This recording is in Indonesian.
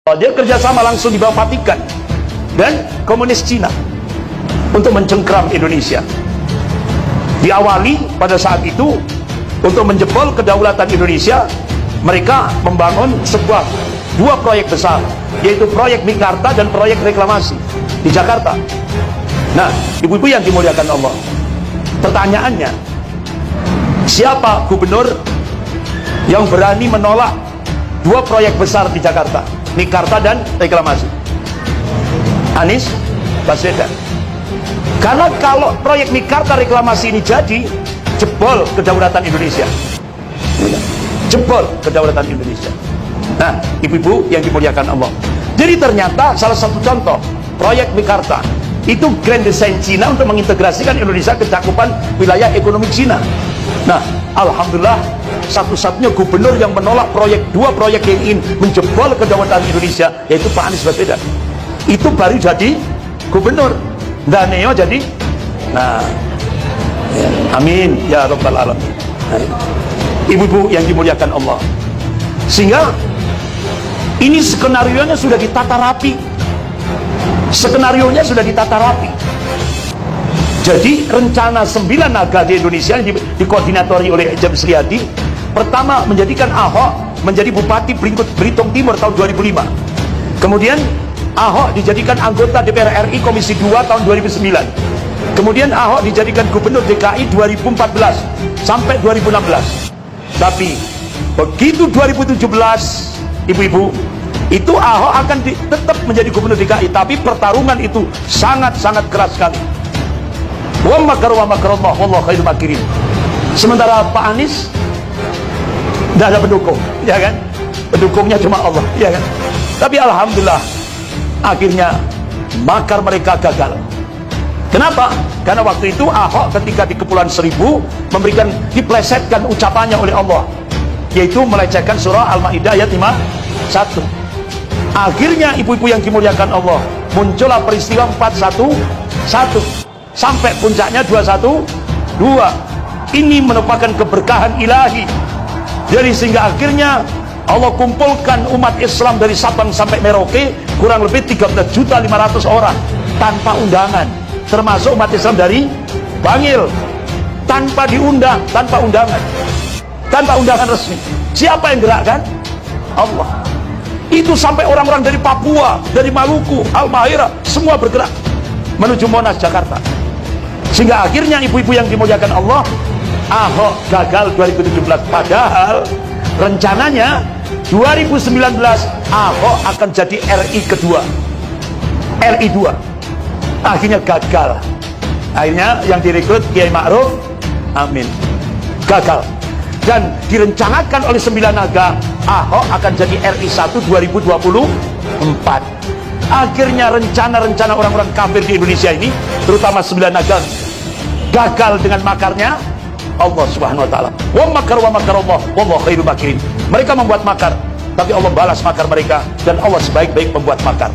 Dia kerjasama langsung di bawah Vatikan dan komunis Cina untuk mencengkram Indonesia. Diawali pada saat itu untuk menjebol kedaulatan Indonesia, mereka membangun dua proyek besar, yaitu proyek Mekarta dan proyek reklamasi di Jakarta. Nah, ibu-ibu yang dimuliakan Allah, pertanyaannya, siapa gubernur yang berani menolak dua proyek besar di Jakarta, Mekarta dan reklamasi? Anies Baswedan. Karena kalau proyek Mekarta reklamasi ini jadi, jebol kedaulatan Indonesia. Jebol kedaulatan Indonesia. Nah, ibu-ibu yang dimuliakan Allah, jadi ternyata salah satu contoh proyek Mekarta itu grand design Cina untuk mengintegrasikan Indonesia ke cakupan wilayah ekonomi Cina. Nah, alhamdulillah satu-satunya gubernur yang menolak dua proyek yang ingin menjebol kedaulatan Indonesia, yaitu Pak Anies Baswedan. Itu baru jadi gubernur, dan Neo jadi. Nah, ya, amin ya rabbal alamin. Nah, ibu-ibu yang dimuliakan Allah, sehingga ini skenario-nya sudah ditata rapi. Skenario-nya sudah ditata rapi. Jadi rencana 9 naga di Indonesia yang dikoordinatori oleh James Riyadi, pertama menjadikan Ahok menjadi Bupati Belitung Timur tahun 2005. Kemudian Ahok dijadikan anggota DPR RI Komisi 2 tahun 2009. Kemudian Ahok dijadikan Gubernur DKI 2014 sampai 2016. Tapi begitu 2017, ibu-ibu, itu Ahok akan tetap menjadi Gubernur DKI, tapi pertarungan itu sangat-sangat keras sekali. Wa makar Allah wallahu khairul makirin. Sementara Pak Anies tidak ada pendukung, ya kan? Pendukungnya cuma Allah, ya kan? Tapi alhamdulillah akhirnya makar mereka gagal. Kenapa? Karena waktu itu Ahok ketika di Kepulauan Seribu diplesetkan ucapannya oleh Allah, yaitu melecehkan surah Al-Maidah ayat 51. Akhirnya ibu-ibu yang dimuliakan Allah, muncullah peristiwa 411 sampai puncaknya 212. Ini merupakan keberkahan ilahi. Jadi sehingga akhirnya Allah kumpulkan umat Islam dari Sabang sampai Merauke, kurang lebih 13.500.000 orang tanpa undangan, termasuk umat Islam dari Bangil, tanpa diundang, tanpa undangan resmi. Siapa yang gerakkan? Allah. Itu sampai orang-orang dari Papua, dari Maluku, Halmahera, semua bergerak menuju Monas, Jakarta. Sehingga akhirnya ibu-ibu yang dimuliakan Allah, Ahok gagal 2017. Padahal rencananya 2019 Ahok akan jadi RI kedua, RI 2. Akhirnya gagal. Akhirnya yang direkrut Kiai Ma'ruf Amin, gagal. Dan direncanakan oleh 9 naga, Ahok akan jadi RI 1 2024. Akhirnya rencana-rencana orang-orang kafir di Indonesia ini, terutama 9 naga, gagal dengan makarnya Allah Subhanahu wa taala. Wa makar Allah wallahu khairul makirin. Mereka membuat makar, tapi Allah balas makar mereka, dan Allah sebaik-baik pembuat makar.